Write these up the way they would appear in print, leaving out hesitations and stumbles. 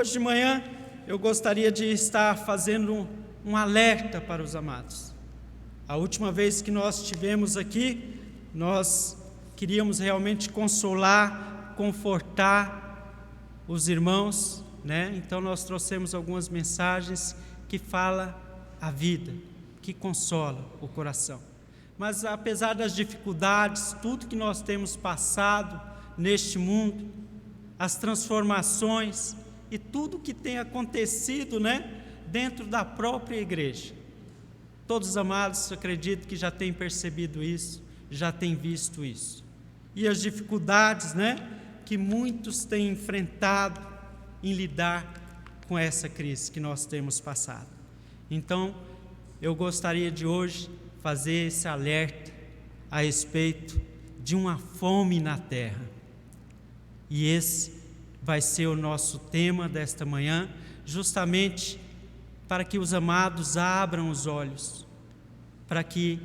Hoje de manhã eu gostaria de estar fazendo um alerta para os amados. A última vez que nós estivemos aqui, nós queríamos realmente consolar, confortar os irmãos, né? Então nós trouxemos algumas mensagens que falam a vida, que consola o coração. Mas apesar das dificuldades, tudo que nós temos passado neste mundo, as transformações e tudo que tem acontecido, né, dentro da própria igreja, todos os amados, acredito que já têm percebido isso, já têm visto isso. E as dificuldades, né, que muitos têm enfrentado em lidar com essa crise que nós temos passado. Então, eu gostaria de hoje fazer esse alerta a respeito de uma fome na terra. E esse vai ser o nosso tema desta manhã, justamente para que os amados abram os olhos, para que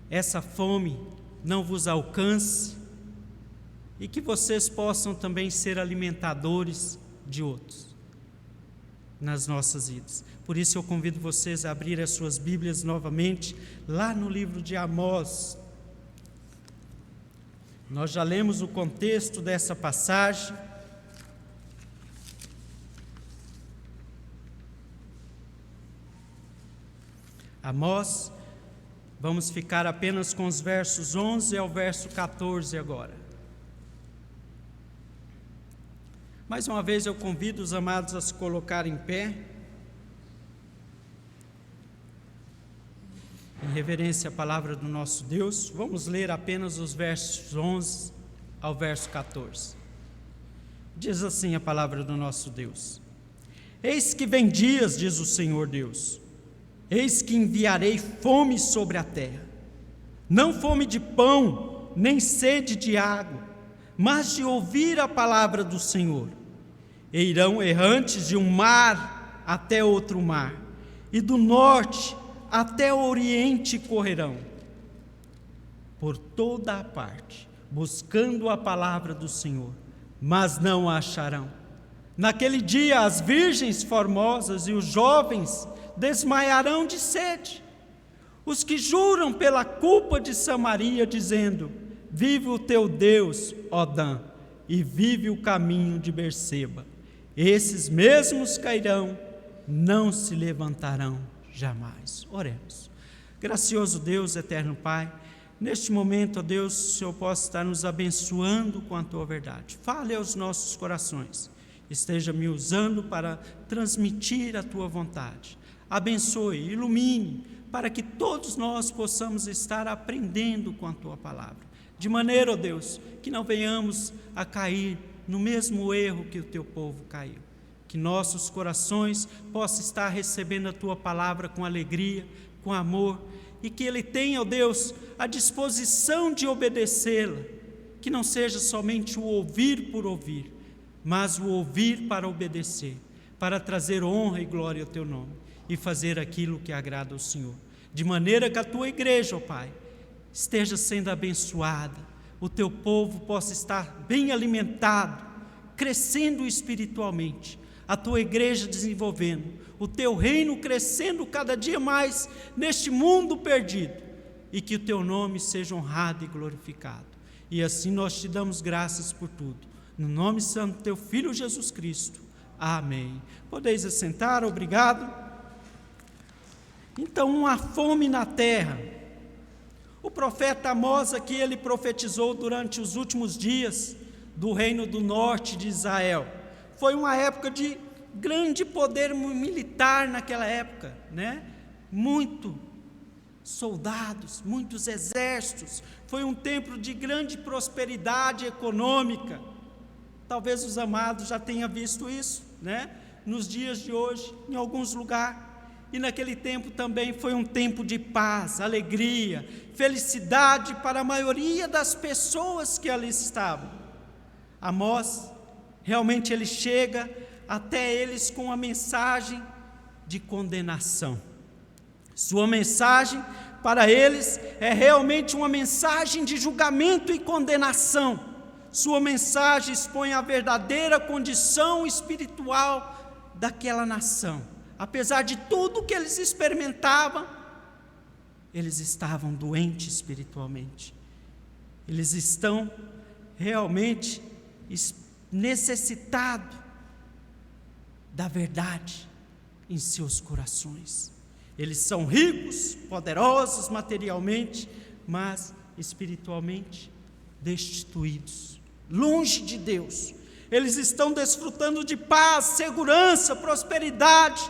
essa fome não vos alcance e que vocês possam também ser alimentadores de outros nas nossas vidas. Por isso eu convido vocês a abrir as suas Bíblias novamente, lá no livro de Amós. Nós já lemos o contexto dessa passagem. Amós, vamos ficar apenas com os versos 11 ao verso 14 agora. Mais uma vez eu convido os amados a se colocarem em pé, em reverência à palavra do nosso Deus. Vamos ler apenas os versos 11 ao verso 14. Diz assim a palavra do nosso Deus: Eis que vem dias, diz o Senhor Deus, eis que enviarei fome sobre a terra, não fome de pão, nem sede de água, mas de ouvir a palavra do Senhor. E irão errantes de um mar até outro mar, e do norte até o oriente correrão, por toda a parte, buscando a palavra do Senhor, mas não a acharão. Naquele dia as virgens formosas e os jovens desmaiarão de sede. Os que juram pela culpa de Samaria, dizendo: vive o teu Deus, ó Dan, e vive o caminho de Berseba. Esses mesmos cairão, não se levantarão jamais. Oremos. Gracioso Deus, eterno Pai, neste momento, ó Deus, o Senhor possa estar nos abençoando com a Tua verdade. Fale aos nossos corações, esteja me usando para transmitir a Tua vontade. Abençoe, ilumine, para que todos nós possamos estar aprendendo com a Tua palavra, de maneira, ó Deus, que não venhamos a cair no mesmo erro que o Teu povo caiu. Que nossos corações possam estar recebendo a Tua palavra com alegria, com amor, e que Ele tenha, ó Deus, a disposição de obedecê-la, que não seja somente o ouvir por ouvir, mas o ouvir para obedecer, para trazer honra e glória ao Teu nome, e fazer aquilo que agrada ao Senhor, de maneira que a Tua igreja, ó Pai, esteja sendo abençoada, o Teu povo possa estar bem alimentado, crescendo espiritualmente, a Tua igreja desenvolvendo, o Teu reino crescendo cada dia mais neste mundo perdido, e que o Teu nome seja honrado e glorificado. E assim nós Te damos graças por tudo, no nome santo do Teu Filho Jesus Cristo. Amém. Podeis assentar, obrigado. Então, uma fome na terra. O profeta Amós aqui, ele profetizou durante os últimos dias do reino do norte de Israel. Foi uma época de grande poder militar naquela época, né? Muitos soldados, muitos exércitos. Foi um tempo de grande prosperidade econômica. Talvez os amados já tenham visto isso, né? Nos dias de hoje, em alguns lugares. E naquele tempo também foi um tempo de paz, alegria, felicidade para a maioria das pessoas que ali estavam. Amós, realmente ele chega até eles com uma mensagem de condenação. Sua mensagem para eles é realmente uma mensagem de julgamento e condenação. Sua mensagem expõe a verdadeira condição espiritual daquela nação. Apesar de tudo que eles experimentavam, eles estavam doentes espiritualmente. Eles estão realmente necessitados da verdade em seus corações. Eles são ricos, poderosos materialmente, mas espiritualmente destituídos, longe de Deus. Eles estão desfrutando de paz, segurança, prosperidade,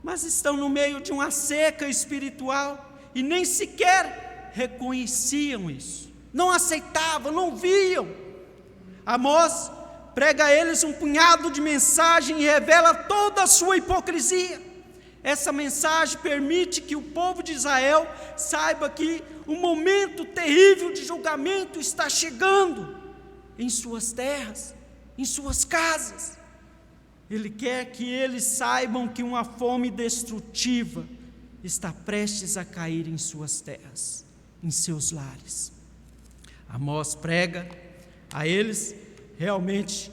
mas estão no meio de uma seca espiritual e nem sequer reconheciam isso, não aceitavam, não viam. Amós prega a eles um punhado de mensagem e revela toda a sua hipocrisia. Essa mensagem permite que o povo de Israel saiba que um momento terrível de julgamento está chegando em suas terras, em suas casas. Ele quer que eles saibam que uma fome destrutiva está prestes a cair em suas terras, em seus lares. Amós prega a eles realmente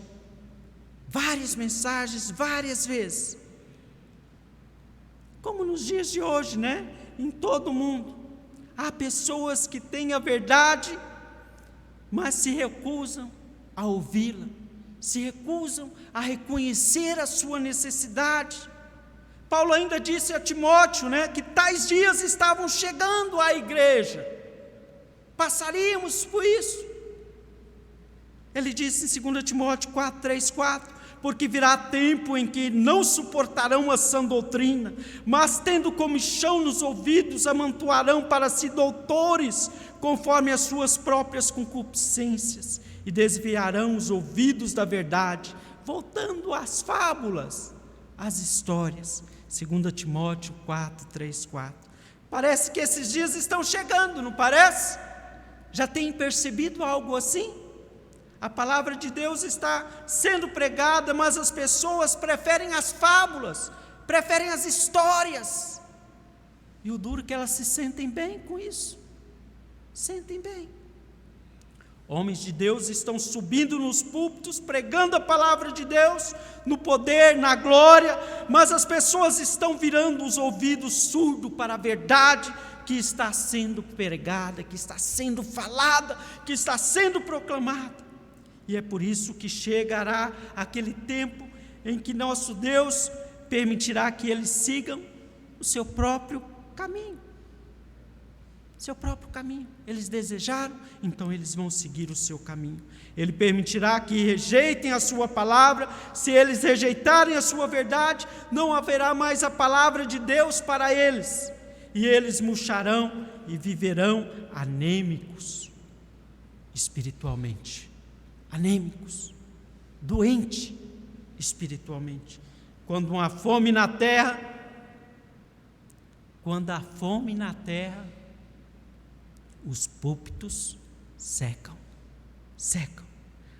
várias mensagens, várias vezes. Como nos dias de hoje, né? Em todo o mundo, há pessoas que têm a verdade, mas se recusam a ouvi-la, se recusam a reconhecer a sua necessidade. Paulo ainda disse a Timóteo, né, que tais dias estavam chegando à igreja, passaríamos por isso. Ele disse em 2 Timóteo 4, 3, 4, porque virá tempo em que não suportarão a sã doutrina, mas tendo comichão nos ouvidos, amontoarão para si doutores, conforme as suas próprias concupiscências, e desviarão os ouvidos da verdade, voltando às fábulas, às histórias. 2 Timóteo 4, 3, 4. Parece que esses dias estão chegando, não parece? Já tem percebido algo assim? A palavra de Deus está sendo pregada, mas as pessoas preferem as fábulas, preferem as histórias. E o duro é que elas se sentem bem com isso. Sentem bem. Homens de Deus estão subindo nos púlpitos, pregando a palavra de Deus, no poder, na glória, mas as pessoas estão virando os ouvidos surdos para a verdade que está sendo pregada, que está sendo falada, que está sendo proclamada. E é por isso que chegará aquele tempo em que nosso Deus permitirá que eles sigam o seu próprio caminho. Seu próprio caminho. Eles desejaram, então eles vão seguir o seu caminho. Ele permitirá que rejeitem a sua palavra. Se eles rejeitarem a sua verdade, não haverá mais a palavra de Deus para eles. E eles murcharão e viverão anêmicos espiritualmente. Anêmicos, doentes espiritualmente. Quando há fome na terra, os púlpitos secam.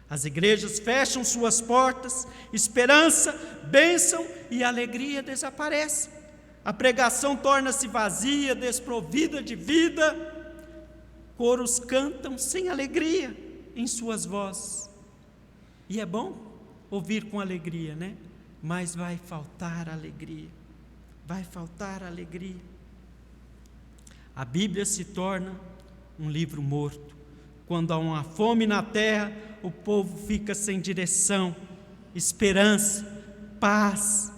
As igrejas fecham suas portas, esperança, bênção e alegria desaparecem. A pregação torna-se vazia, desprovida de vida. Coros cantam sem alegria em suas vozes. E é bom ouvir com alegria, né? Mas vai faltar alegria. Vai faltar alegria. A Bíblia se torna um livro morto. Quando há uma fome na terra, o povo fica sem direção, esperança, paz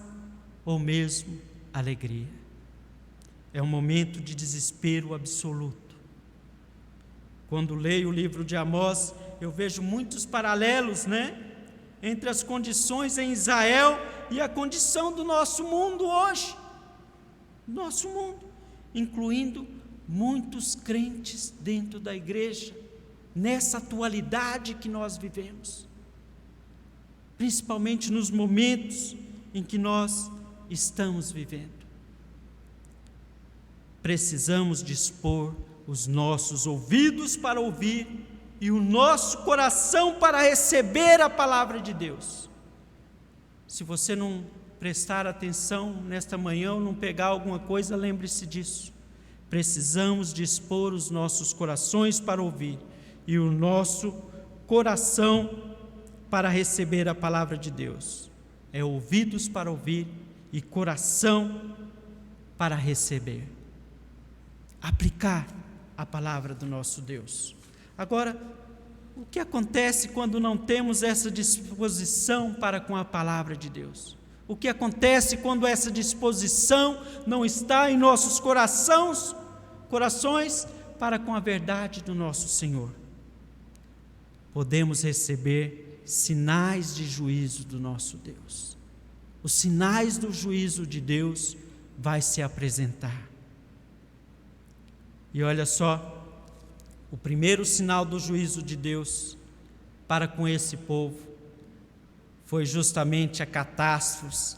ou mesmo alegria. É um momento de desespero absoluto. Quando leio o livro de Amós, eu vejo muitos paralelos, né, entre as condições em Israel e a condição do nosso mundo hoje. Nosso mundo, incluindo muitos crentes dentro da igreja, nessa atualidade que nós vivemos, principalmente nos momentos em que nós estamos vivendo. Precisamos dispor os nossos ouvidos para ouvir e o nosso coração para receber a palavra de Deus. Se você não prestar atenção nesta manhã ou não pegar alguma coisa, lembre-se disso. Precisamos dispor os nossos corações para ouvir e o nosso coração para receber a palavra de Deus. é ouvidos para ouvir e coração para receber. Aplicar a palavra do nosso Deus. Agora, o que acontece quando não temos essa disposição para com a palavra de Deus? O que acontece quando essa disposição não está em nossos corações para com a verdade do nosso Senhor? Podemos receber sinais de juízo do nosso Deus. Os sinais do juízo de Deus vai se apresentar. E olha só, o primeiro sinal do juízo de Deus para com esse povo foi justamente a catástrofe,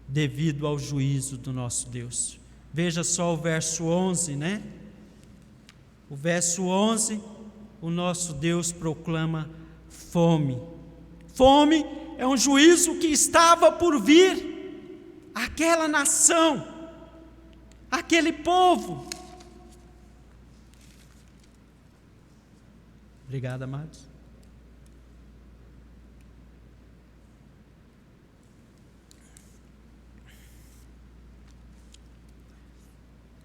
devido ao juízo do nosso Deus. Veja só o verso 11, O verso 11, o nosso Deus proclama fome. Fome é um juízo que estava por vir àquela nação, àquele povo. Obrigado, amados.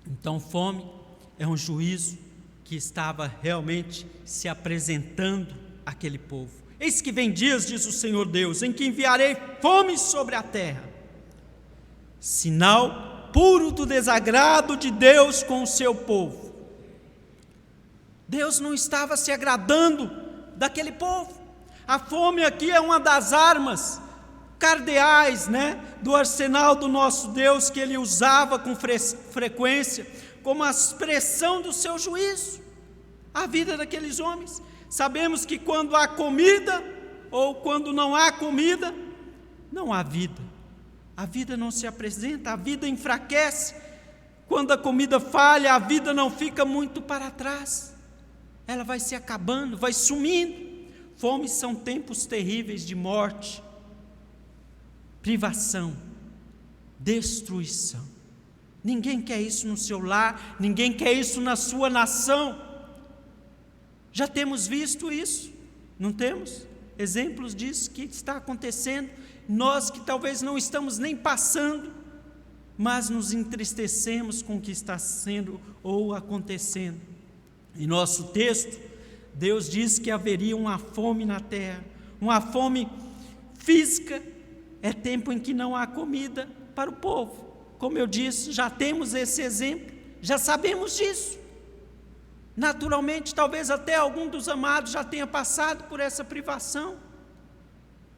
Então, fome é um juízo que estava realmente se apresentando àquele povo. Eis que vem dias, diz o Senhor Deus, em que enviarei fome sobre a terra, sinal puro do desagrado de Deus com o seu povo. Deus não estava se agradando daquele povo. A fome aqui é uma das armas cardeais, do arsenal do nosso Deus, que Ele usava com frequência, como a expressão do seu juízo, a vida daqueles homens. Sabemos que quando há comida, ou quando não há comida, não há vida. A vida não se apresenta, a vida enfraquece. Quando a comida falha, a vida não fica muito para trás. Ela vai se acabando, vai sumindo. Fome são tempos terríveis de morte, privação, destruição. Ninguém quer isso no seu lar, ninguém quer isso na sua nação. Já temos visto isso, não temos? Exemplos disso que está acontecendo. Nós que talvez não estamos nem passando, mas nos entristecemos com o que está sendo ou acontecendo. Em nosso texto, Deus diz que haveria uma fome na terra, uma fome física. É tempo em que não há comida para o povo. Como eu disse, já temos esse exemplo, já sabemos disso. Naturalmente, talvez até algum dos amados já tenha passado por essa privação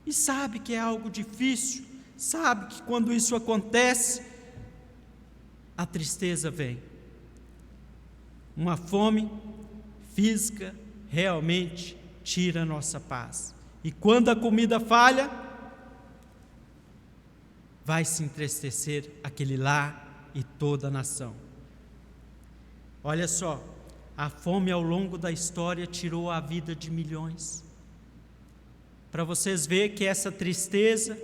e sabe que é algo difícil, sabe que quando isso acontece, a tristeza vem. Uma fome física realmente tira a nossa paz. E quando a comida falha, vai se entristecer aquele lar e toda a nação. Olha só, a fome ao longo da história tirou a vida de milhões. Para vocês verem que essa tristeza,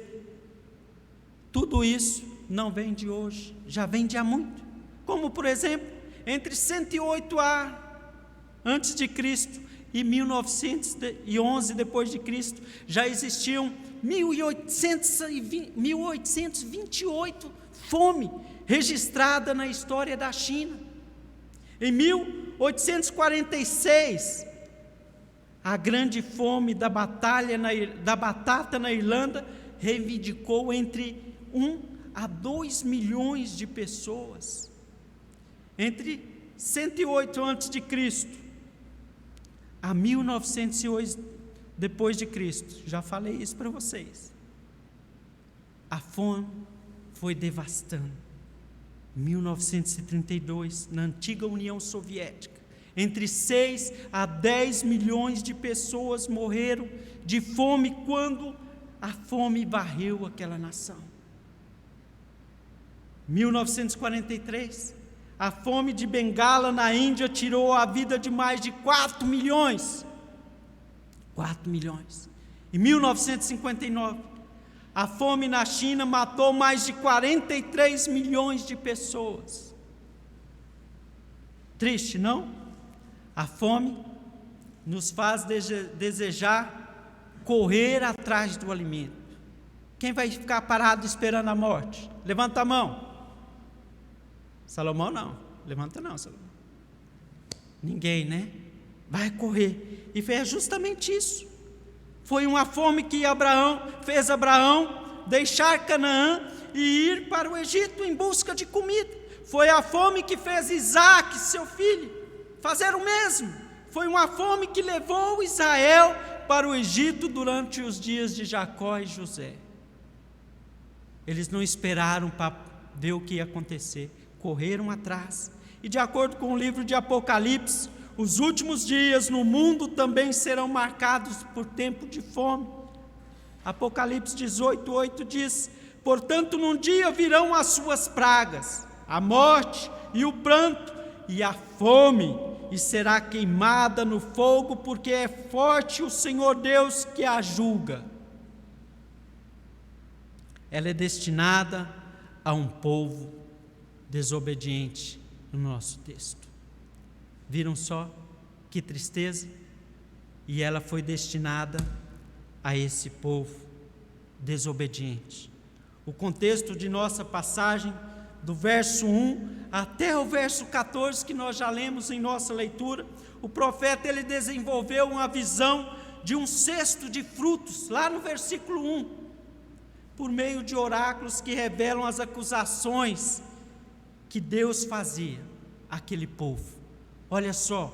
tudo isso não vem de hoje, já vem de há muito. Como, por exemplo, entre 108 antes de Cristo e 1911 depois de Cristo, já existiam 1828 fome registrada na história da China. Em 1846, a grande fome da batata na Irlanda reivindicou entre 1 a 2 milhões de pessoas. Entre 108 a.C. a 1908 depois de Cristo, já falei isso para vocês, a fome foi devastando. 1932, na antiga União Soviética, entre 6 a 10 milhões de pessoas morreram de fome quando a fome varreu aquela nação. 1943, a fome de Bengala na Índia tirou a vida de mais de 4 milhões. 4 milhões. Em 1959, a fome na China matou mais de 43 milhões de pessoas. Triste, não? A fome nos faz desejar correr atrás do alimento. Quem vai ficar parado esperando a morte? Levanta a mão. Salomão não. Levanta não, Salomão. Ninguém, né? Vai correr. E fez justamente isso. Foi uma fome que fez Abraão deixar Canaã e ir para o Egito em busca de comida. Foi a fome que fez Isaac, seu filho, fazer o mesmo. Foi uma fome que levou Israel para o Egito durante os dias de Jacó e José. Eles não esperaram para ver o que ia acontecer, correram atrás. E de acordo com o livro de Apocalipse, os últimos dias no mundo também serão marcados por tempo de fome. Apocalipse 18:8 diz: portanto, num dia virão as suas pragas, a morte e o pranto e a fome, e será queimada no fogo, porque é forte o Senhor Deus que a julga. Ela é destinada a um povo desobediente no nosso texto. Viram só que tristeza? E ela foi destinada a esse povo desobediente. O contexto de nossa passagem, do verso 1 até o verso 14, que nós já lemos em nossa leitura, o profeta ele desenvolveu uma visão de um cesto de frutos, lá no versículo 1, por meio de oráculos que revelam as acusações que Deus fazia àquele povo. Olha só,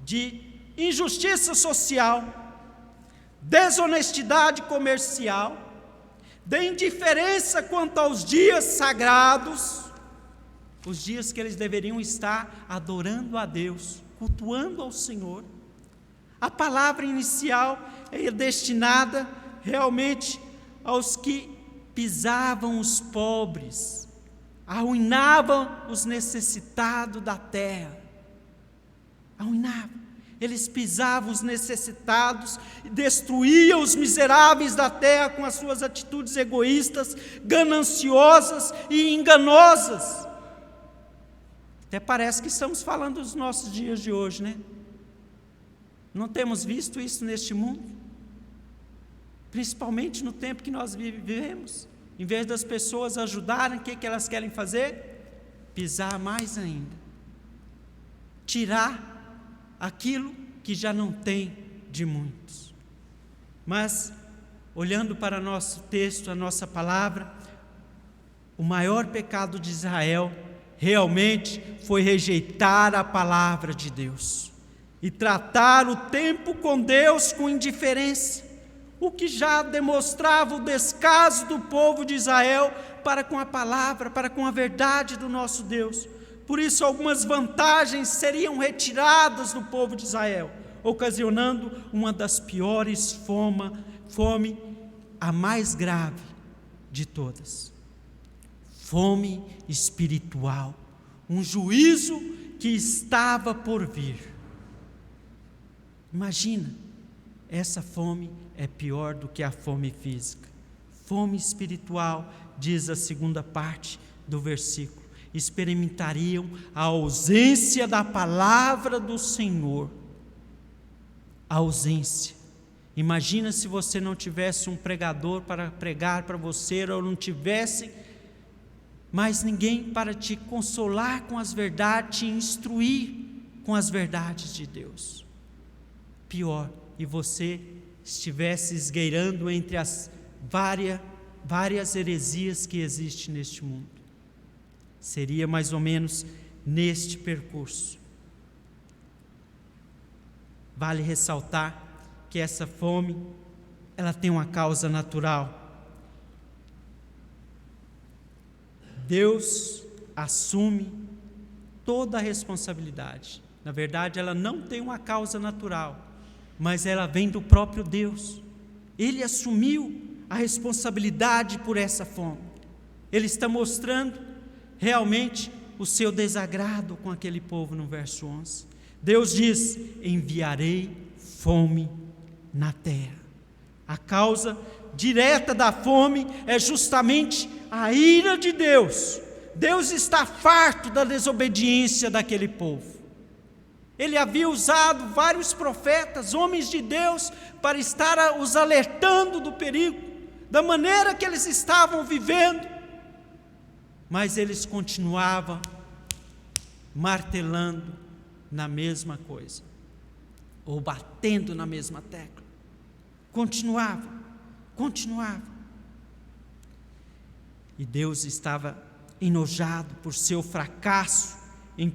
de injustiça social, desonestidade comercial, de indiferença quanto aos dias sagrados, os dias que eles deveriam estar adorando a Deus, cultuando ao Senhor. A palavra inicial é destinada realmente aos que pisavam os pobres, arruinavam os necessitados da terra. Arruinavam. Eles pisavam os necessitados e destruíam os miseráveis da terra com as suas atitudes egoístas, gananciosas e enganosas. Até parece que estamos falando dos nossos dias de hoje, né? Não temos visto isso neste mundo? Principalmente no tempo que nós vivemos. Em vez das pessoas ajudarem, o que elas querem fazer? Pisar mais ainda. Tirar aquilo que já não tem de muitos. Mas, olhando para nosso texto, a nossa palavra, o maior pecado de Israel realmente foi rejeitar a palavra de Deus e tratar o tempo com Deus com indiferença, o que já demonstrava o descaso do povo de Israel para com a palavra, para com a verdade do nosso Deus. Por isso, algumas vantagens seriam retiradas do povo de Israel, ocasionando uma das piores fome, a mais grave de todas. Fome espiritual, um juízo que estava por vir. Imagina, essa fome é pior do que a fome física. Fome espiritual, diz a segunda parte do versículo. Experimentariam a ausência da palavra do Senhor. A ausência. Imagina se você não tivesse um pregador para pregar para você, ou não tivesse mais ninguém para te consolar com as verdades, te instruir com as verdades de Deus. Pior, e você estivesse esgueirando entre as várias heresias que existem neste mundo. Seria mais ou menos neste percurso. Vale ressaltar que essa fome, ela tem uma causa natural. Deus assume toda a responsabilidade. Na verdade, ela não tem uma causa natural, mas ela vem do próprio Deus. Ele assumiu a responsabilidade por essa fome. Ele está mostrando realmente o seu desagrado com aquele povo no verso 11. Deus diz: enviarei fome na terra. A causa direta da fome é justamente a ira de Deus. Deus está farto da desobediência daquele povo. Ele havia usado vários profetas, homens de Deus, para estar os alertando do perigo, da maneira que eles estavam vivendo. Mas eles continuavam martelando na mesma coisa, ou batendo na mesma tecla. Continuavam. E Deus estava enojado por seu fracasso em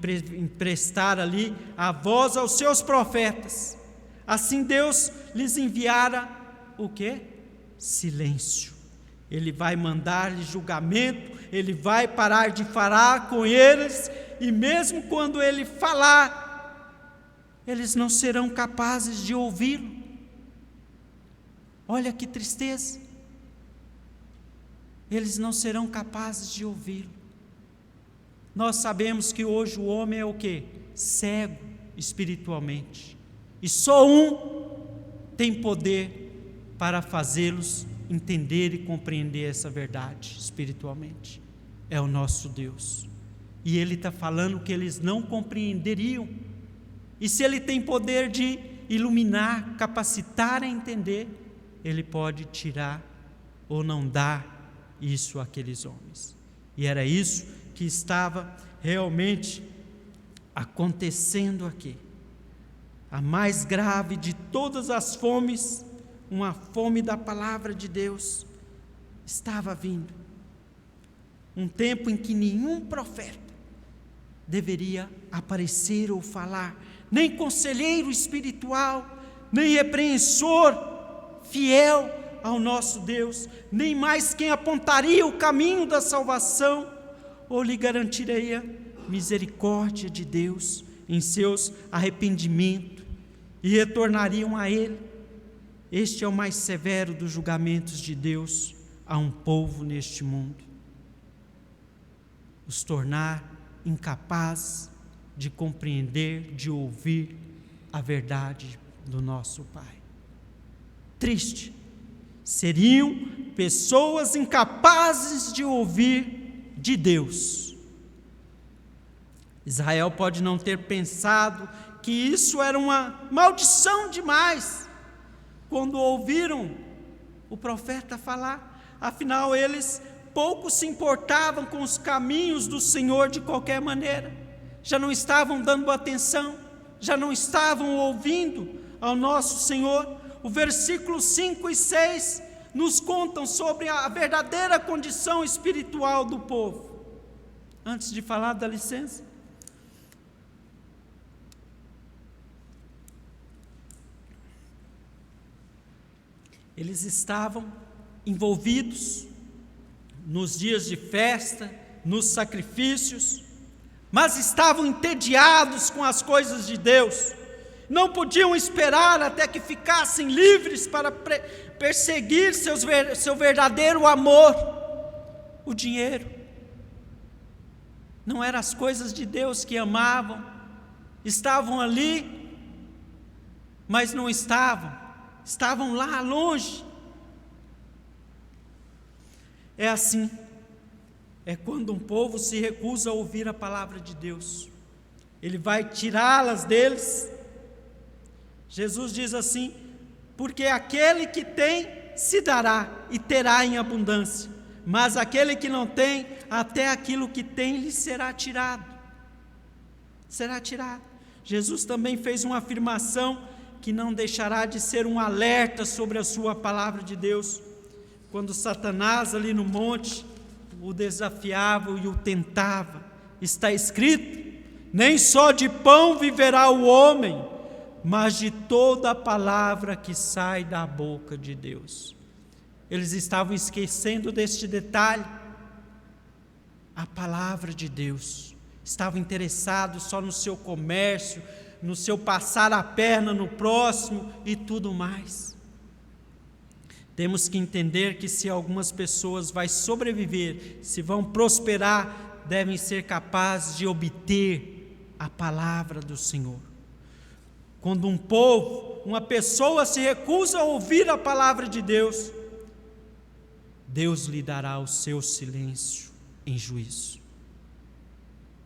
prestar ali a voz aos seus profetas. Assim Deus lhes enviara o quê? Silêncio. Ele vai mandar-lhes julgamento, ele vai parar de falar com eles, e mesmo quando ele falar, eles não serão capazes de ouvi-lo. Olha que tristeza. Eles não serão capazes de ouvi-lo. Nós sabemos que hoje o homem é o quê? Cego espiritualmente. E só um tem poder para fazê-los entender e compreender essa verdade espiritualmente. É o nosso Deus. E Ele está falando que eles não compreenderiam. E se Ele tem poder de iluminar, capacitar a entender, Ele pode tirar ou não dar isso àqueles homens. E era isso que estava realmente acontecendo aqui. A mais grave de todas as fomes, uma fome da palavra de Deus, estava vindo. Um tempo em que nenhum profeta deveria aparecer ou falar, nem conselheiro espiritual, nem repreensor fiel ao nosso Deus, nem mais quem apontaria o caminho da salvação, ou lhe garantiria misericórdia de Deus em seus arrependimentos, e retornariam a Ele. Este é o mais severo dos julgamentos de Deus a um povo neste mundo: os tornar incapazes de compreender, de ouvir a verdade do nosso Pai. Triste. Seriam pessoas incapazes de ouvir de Deus. Israel pode não ter pensado que isso era uma maldição demais, quando ouviram o profeta falar. Afinal, eles pouco se importavam com os caminhos do Senhor de qualquer maneira, já não estavam dando atenção, já não estavam ouvindo ao nosso Senhor. O versículo 5 e 6 nos contam sobre a verdadeira condição espiritual do povo. Antes de falar, dá licença. Eles estavam envolvidos nos dias de festa, nos sacrifícios, mas estavam entediados com as coisas de Deus. Não podiam esperar até que ficassem livres para perseguir seu verdadeiro amor, o dinheiro. Não eram as coisas de Deus que amavam, estavam ali, mas não estavam lá longe. É assim, é quando um povo se recusa a ouvir a palavra de Deus, Ele vai tirá-las deles. Jesus diz assim: porque aquele que tem se dará e terá em abundância, mas aquele que não tem, até aquilo que tem lhe será tirado. Será tirado. Jesus também fez uma afirmação que não deixará de ser um alerta sobre a sua palavra de Deus. Quando Satanás ali no monte o desafiava e o tentava, está escrito: nem só de pão viverá o homem, mas de toda a palavra que sai da boca de Deus. Eles estavam esquecendo deste detalhe, a palavra de Deus. Estavam interessados só no seu comércio, no seu passar a perna no próximo e tudo mais. Temos que entender que se algumas pessoas vão sobreviver, se vão prosperar, devem ser capazes de obter a palavra do Senhor. Quando um povo, uma pessoa se recusa a ouvir a palavra de Deus, Deus lhe dará o seu silêncio em juízo.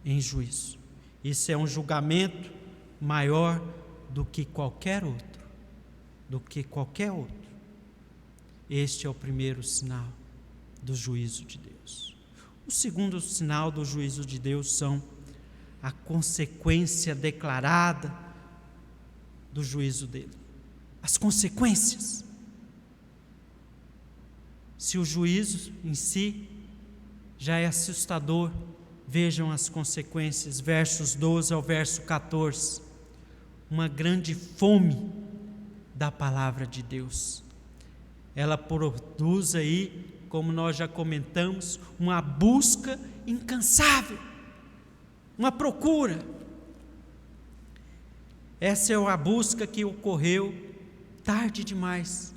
Em juízo. Isso é um julgamento maior do que qualquer outro, do que qualquer outro. Este é o primeiro sinal do juízo de Deus. O segundo sinal do juízo de Deus são a consequência declarada do juízo dele. As consequências. Se o juízo em si já é assustador, vejam as consequências, versos 12 ao verso 14. Uma grande fome da palavra de Deus. Ela produz aí, como nós já comentamos, uma busca incansável, uma procura. Essa é a busca que ocorreu tarde demais.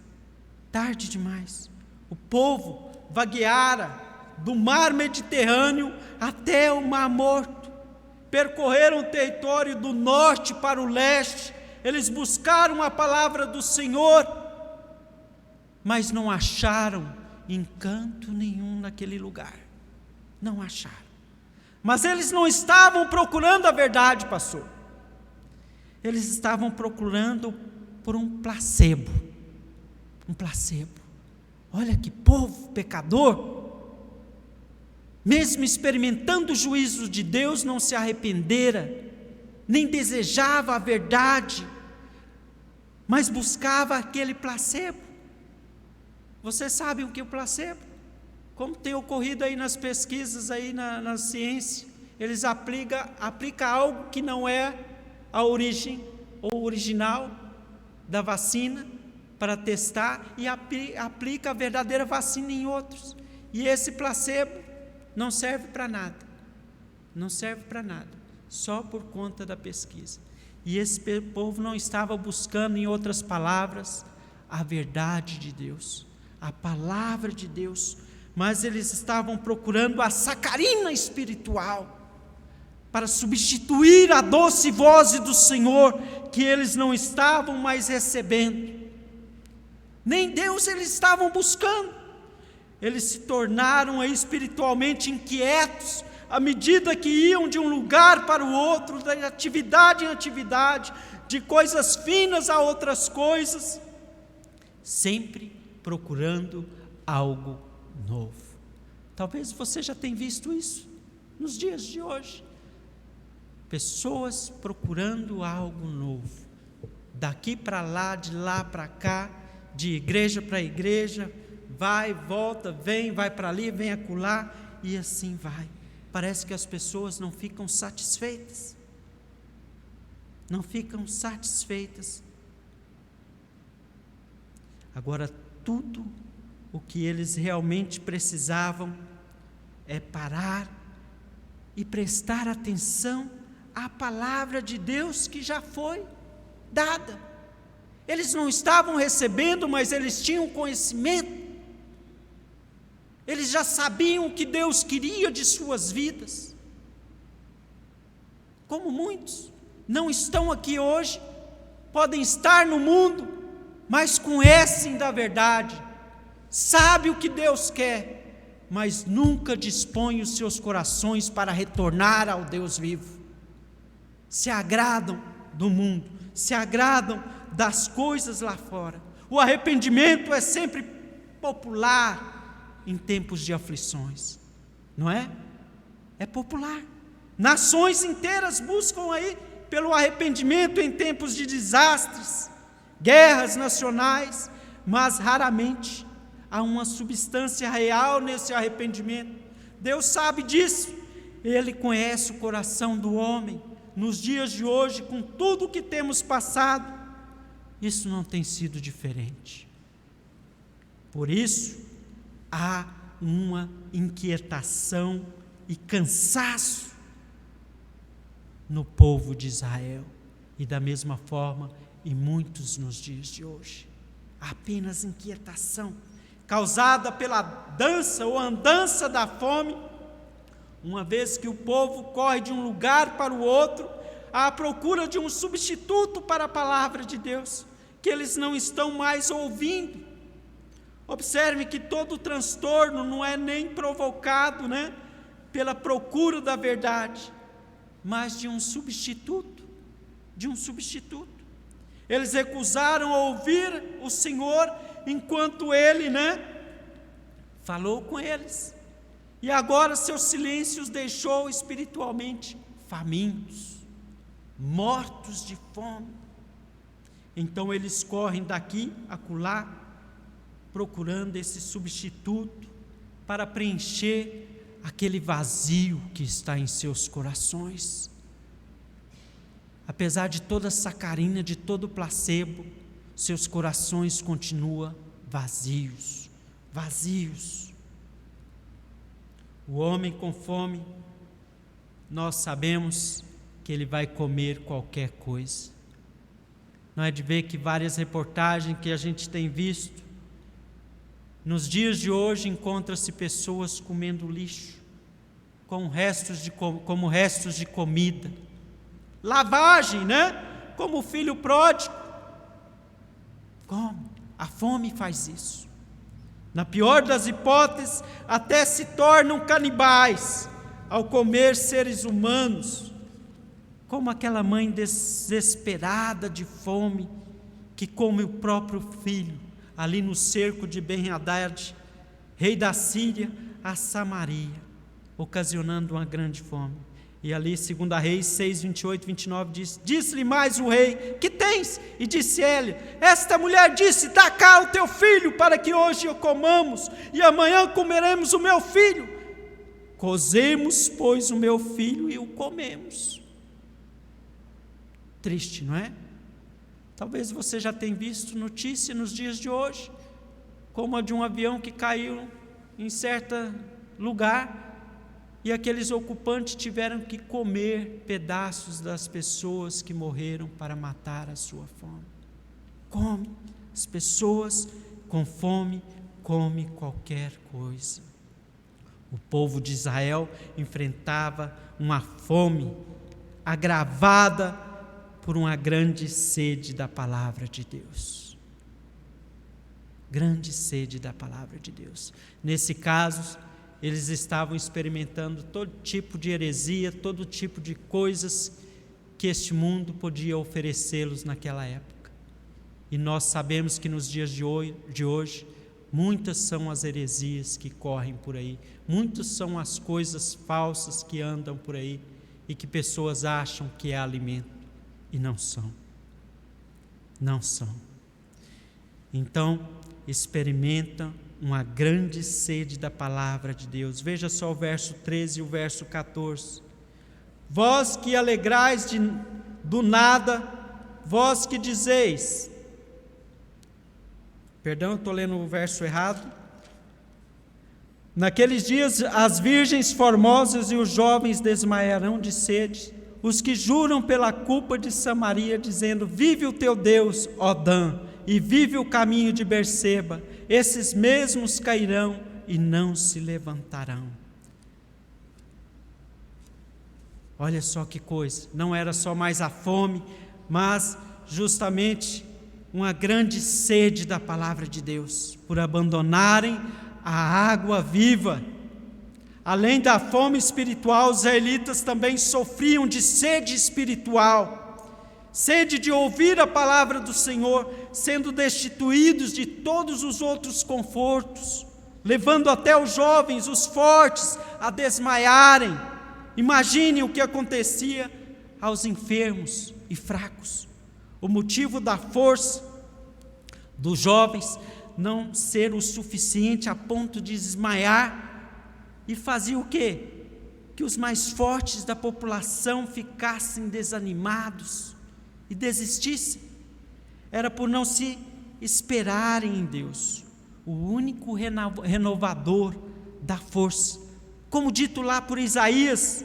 O povo vagueara do mar Mediterrâneo até o Mar Morto, percorreram o território do norte para o leste, eles buscaram a palavra do Senhor, mas não acharam encanto nenhum naquele lugar, não acharam. Mas eles não estavam procurando a verdade, pastor, eles estavam procurando por um placebo. Olha que povo pecador, mesmo experimentando o juízo de Deus, não se arrependera, nem desejava a verdade, mas buscava aquele placebo. Vocês sabem o que é o placebo? Como tem ocorrido aí nas pesquisas, aí na ciência, eles aplicam algo que não é a origem ou original da vacina para testar e aplica a verdadeira vacina em outros. E esse placebo não serve para nada, só por conta da pesquisa. E esse povo não estava buscando, em outras palavras, a verdade de Deus, a palavra de Deus, mas eles estavam procurando a sacarina espiritual, para substituir a doce voz do Senhor, que eles não estavam mais recebendo. Nem Deus eles estavam buscando. Eles se tornaram espiritualmente inquietos, à medida que iam de um lugar para o outro, de atividade em atividade, de coisas finas a outras coisas, sempre procurando algo novo. Talvez você já tenha visto isso nos dias de hoje. Pessoas procurando algo novo, daqui para lá, de lá para cá, de igreja para igreja, vai, volta, vem, vai para ali, vem acolá, e assim vai. Parece que as pessoas não ficam satisfeitas. Agora, tudo o que eles realmente precisavam é parar e prestar atenção à palavra de Deus que já foi dada. Eles não estavam recebendo, mas eles tinham conhecimento. Eles já sabiam o que Deus queria de suas vidas. Como muitos não estão aqui hoje, podem estar no mundo, mas conhecem da verdade, sabem o que Deus quer, mas nunca dispõem os seus corações para retornar ao Deus vivo. Se agradam do mundo, se agradam das coisas lá fora. O arrependimento é sempre popular em tempos de aflições, não é? É popular. Nações inteiras buscam aí pelo arrependimento em tempos de desastres, guerras nacionais, mas raramente há uma substância real nesse arrependimento. Deus sabe disso, Ele conhece o coração do homem. Nos dias de hoje, com tudo o que temos passado, isso não tem sido diferente. Por isso, há uma inquietação e cansaço no povo de Israel, e da mesma forma em muitos nos dias de hoje. Apenas inquietação, causada pela dança ou andança da fome, uma vez que o povo corre de um lugar para o outro, à procura de um substituto para a palavra de Deus, que eles não estão mais ouvindo. Observe que todo o transtorno não é nem provocado, pela procura da verdade, mas de um substituto, de um substituto. Eles recusaram ouvir o Senhor enquanto Ele, falou com eles. E agora seu silêncio os deixou espiritualmente famintos, mortos de fome. Então eles correm daqui a acolá, procurando esse substituto para preencher aquele vazio que está em seus corações. Apesar de toda a sacarina, de todo o placebo, seus corações continuam vazios, vazios. O homem com fome, nós sabemos que ele vai comer qualquer coisa. Não é de ver que várias reportagens que a gente tem visto, nos dias de hoje encontra-se pessoas comendo lixo, como restos de comida, lavagem, como o filho pródigo. Como? A fome faz isso. Na pior das hipóteses, até se tornam canibais ao comer seres humanos, como aquela mãe desesperada de fome que come o próprio filho ali no cerco de Ben-Hadad, rei da Síria, a Samaria, ocasionando uma grande fome. E ali, 2 Reis 6, 28, 29, diz: disse-lhe mais o rei: que tens? E disse ele: esta mulher disse: dá cá o teu filho, para que hoje o comamos, e amanhã comeremos o meu filho. Cozemos, pois, o meu filho e o comemos. Triste, não é? Talvez você já tenha visto notícia nos dias de hoje, como a de um avião que caiu em certo lugar, e aqueles ocupantes tiveram que comer pedaços das pessoas que morreram para matar a sua fome. Come, as pessoas com fome comem qualquer coisa. O povo de Israel enfrentava uma fome agravada por uma grande sede da palavra de Deus. Grande sede da palavra de Deus. Nesse caso, eles estavam experimentando todo tipo de heresia, todo tipo de coisas que este mundo podia oferecê-los naquela época. E nós sabemos que nos dias de hoje, muitas são as heresias que correm por aí, muitas são as coisas falsas que andam por aí e que pessoas acham que é alimento e não são. Não são. Então, experimentam uma grande sede da palavra de Deus. Veja só o verso 13 e o verso 14. Vós que alegrais do nada, vós que dizeis, perdão, estou lendo o verso errado. Naqueles dias as virgens formosas e os jovens desmaiarão de sede, os que juram pela culpa de Samaria, dizendo: vive o teu Deus, ó Dan, e vive o caminho de Berseba, esses mesmos cairão e não se levantarão. Olha só que coisa, não era só mais a fome, mas justamente uma grande sede da palavra de Deus, por abandonarem a água viva. Além da fome espiritual, os israelitas também sofriam de sede espiritual, sede de ouvir a palavra do Senhor, sendo destituídos de todos os outros confortos, levando até os jovens, os fortes, a desmaiarem. Imagine o que acontecia aos enfermos e fracos. O motivo da força dos jovens não ser o suficiente a ponto de desmaiar, e fazia o quê? Que os mais fortes da população ficassem desanimados e desistissem. Era por não se esperarem em Deus, o único renovador da força. Como dito lá por Isaías,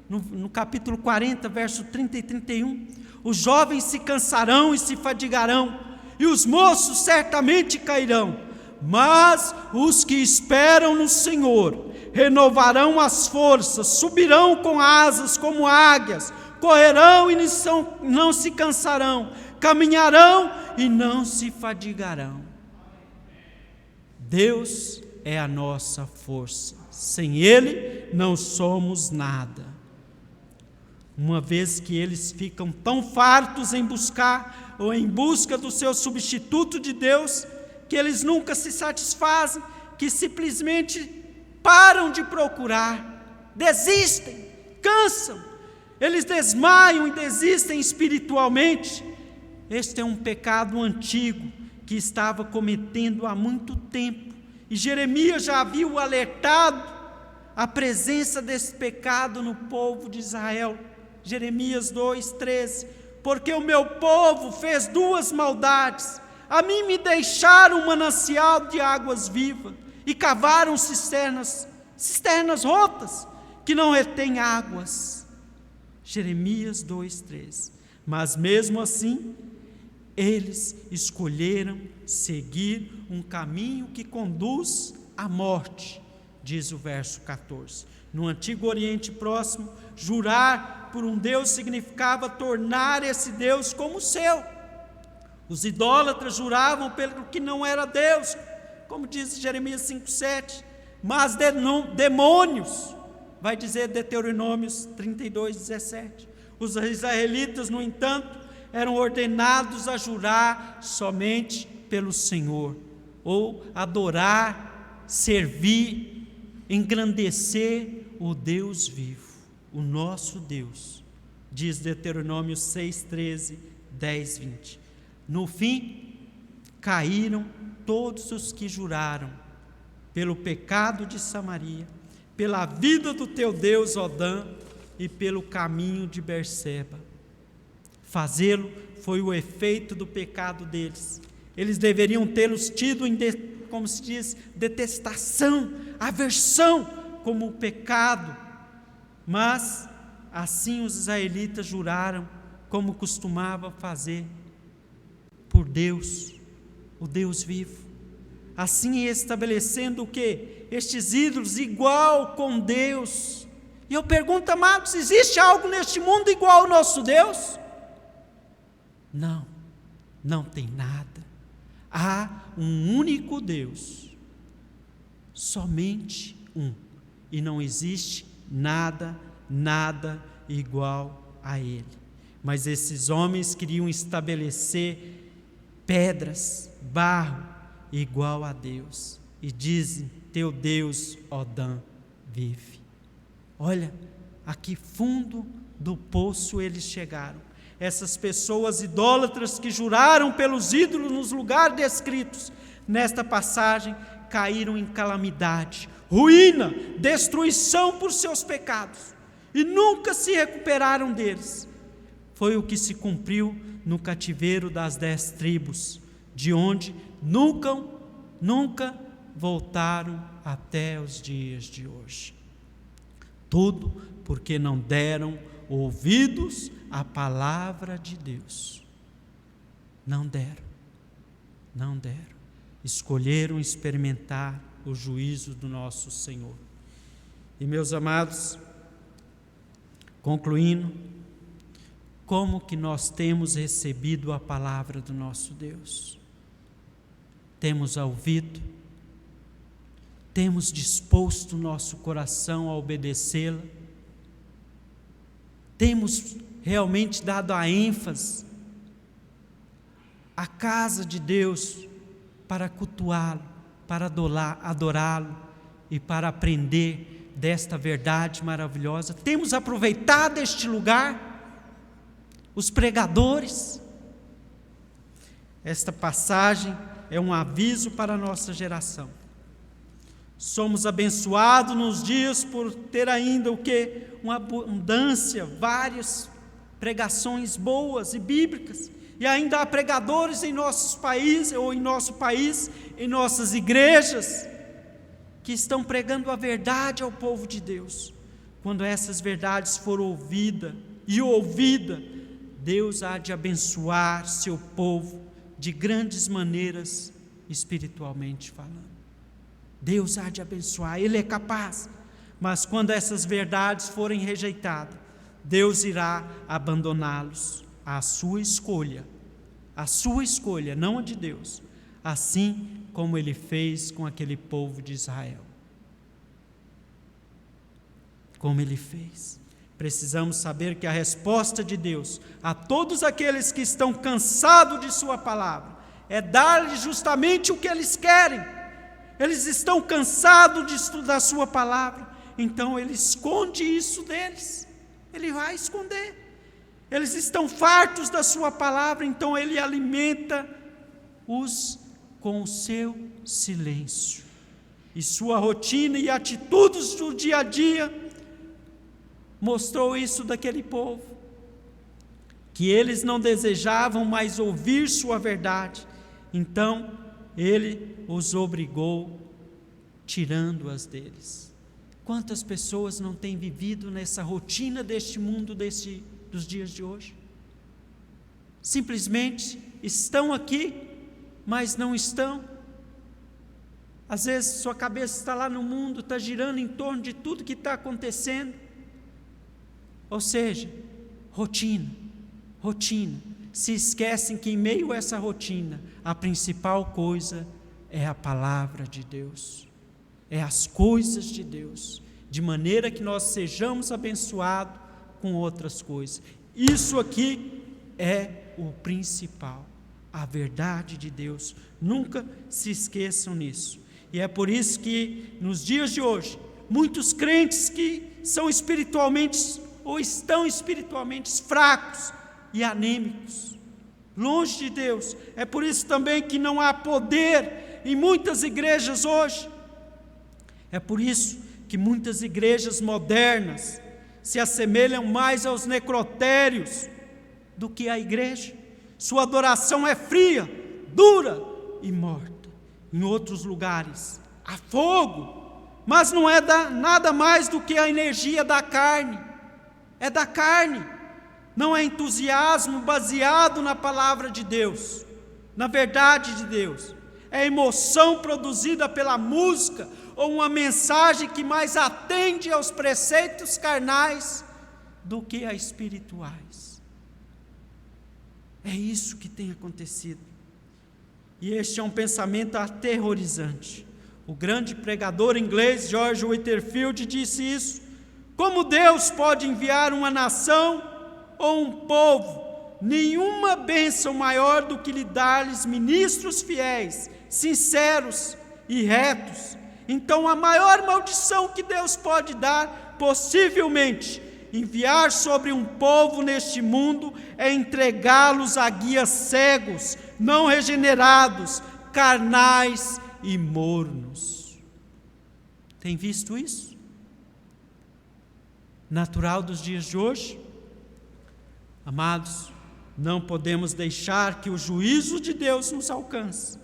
no capítulo 40, verso 30 e 31, os jovens se cansarão e se fadigarão, e os moços certamente cairão, mas os que esperam no Senhor renovarão as forças, subirão com asas como águias, correrão e não se cansarão, caminharão e não se fadigarão. Deus é a nossa força, sem Ele não somos nada. uma vez que eles ficam tão fartos em buscar ou em busca do seu substituto de Deus, que eles nunca se satisfazem, que simplesmente param de procurar, desistem, cansam, eles desmaiam e desistem espiritualmente. Este é um pecado antigo que estava cometendo há muito tempo, e Jeremias já havia o alertado a presença desse pecado no povo de Israel. Jeremias 2:13, porque o meu povo fez duas maldades, a mim me deixaram um manancial de águas vivas, e cavaram cisternas rotas, que não retêm águas. Jeremias 2:13, mas mesmo assim, eles escolheram seguir um caminho que conduz à morte, diz o verso 14. No Antigo Oriente Próximo, jurar por um Deus significava tornar esse Deus como seu. Os idólatras juravam pelo que não era Deus, como diz Jeremias 5:7, mas demônios, vai dizer Deuteronômios 32:17. Os israelitas, no entanto, eram ordenados a jurar somente pelo Senhor, ou adorar, servir, engrandecer o Deus vivo, o nosso Deus, diz Deuteronômio 6:13, 10:20. No fim, caíram todos os que juraram pelo pecado de Samaria, pela vida do teu Deus Odã e pelo caminho de Berseba. Fazê-lo foi o efeito do pecado deles. Eles deveriam tê-los tido em, como se diz, detestação, aversão como pecado, mas assim os israelitas juraram, como costumava fazer, por Deus, o Deus vivo. Assim estabelecendo o quê? Estes ídolos igual com Deus. E eu pergunto, amados, existe algo neste mundo igual ao nosso Deus? Não, não tem nada. Há um único Deus, somente um, e não existe nada igual a Ele. Mas esses homens queriam estabelecer pedras, barro, igual a Deus, e dizem, teu Deus, Odã, vive. Olha, a que fundo do poço eles chegaram. Essas pessoas idólatras que juraram pelos ídolos nos lugares descritos nesta passagem, caíram em calamidade, ruína, destruição por seus pecados, e nunca se recuperaram deles. Foi o que se cumpriu no cativeiro das 10 tribos, de onde nunca voltaram até os dias de hoje. Tudo porque não deram ouvidos à palavra de Deus. Não deram. Escolheram experimentar o juízo do nosso Senhor. E, meus amados, concluindo, como que nós temos recebido a palavra do nosso Deus? Temos ouvido? Temos disposto o nosso coração a obedecê-la? Temos realmente dado a ênfase à casa de Deus para cultuá-lo, para adorá-lo e para aprender desta verdade maravilhosa? Temos aproveitado este lugar? Os pregadores? Esta passagem é um aviso para a nossa geração. Somos abençoados nos dias por ter ainda o quê? Uma abundância, várias pregações boas e bíblicas, e ainda há pregadores em nossos países, ou em nosso país, em nossas igrejas, que estão pregando a verdade ao povo de Deus. Quando essas verdades forem ouvidas, Deus há de abençoar seu povo de grandes maneiras, espiritualmente falando. Deus há de abençoar, Ele é capaz. Mas quando essas verdades forem rejeitadas, Deus irá abandoná-los à sua escolha, não a de Deus, assim como Ele fez com aquele povo de Israel. Como Ele fez. Precisamos saber que a resposta de Deus a todos aqueles que estão cansados de sua palavra é dar-lhes justamente o que eles querem. Eles estão cansados de estudar sua palavra, então ele esconde isso deles. Ele vai esconder. Eles estão fartos da sua palavra, então ele alimenta-os com o seu silêncio. E sua rotina e atitudes do dia a dia mostrou isso daquele povo, que eles não desejavam mais ouvir sua verdade. Então ele os obrigou, tirando-as deles. Quantas pessoas não têm vivido nessa rotina deste mundo, dos dias de hoje? Simplesmente estão aqui, mas não estão. Às vezes sua cabeça está lá no mundo, está girando em torno de tudo que está acontecendo. Ou seja, rotina. Se esquecem que em meio a essa rotina, a principal coisa é a palavra de Deus, é as coisas de Deus, de maneira que nós sejamos abençoados com outras coisas. Isso aqui é o principal, a verdade de Deus. Nunca se esqueçam nisso. E é por isso que nos dias de hoje, muitos crentes que são espiritualmente ou estão espiritualmente fracos e anêmicos, longe de Deus. É por isso também que não há poder em muitas igrejas hoje. É por isso que muitas igrejas modernas se assemelham mais aos necrotérios do que à igreja. Sua adoração é fria, dura e morta. Em outros lugares há fogo, mas não é nada mais do que a energia da carne. É da carne, não é entusiasmo baseado na palavra de Deus, na verdade de Deus. É emoção produzida pela música ou uma mensagem que mais atende aos preceitos carnais do que a espirituais. É isso que tem acontecido. E este é um pensamento aterrorizante. O grande pregador inglês George Whitefield disse isso. Como Deus pode enviar uma nação ou um povo nenhuma bênção maior do que lhe dar-lhes ministros fiéis, sinceros e retos? Então a maior maldição que Deus pode dar, possivelmente, enviar sobre um povo neste mundo, é entregá-los a guias cegos, não regenerados, carnais e mornos. Tem visto isso? Natural dos dias de hoje? Amados, não podemos deixar que o juízo de Deus nos alcance.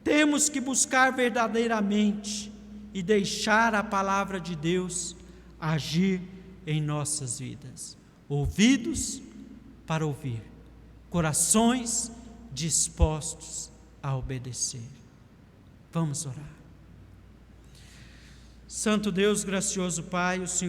Temos que buscar verdadeiramente e deixar a palavra de Deus agir em nossas vidas. Ouvidos para ouvir, corações dispostos a obedecer. Vamos orar. Santo Deus, gracioso Pai, o Senhor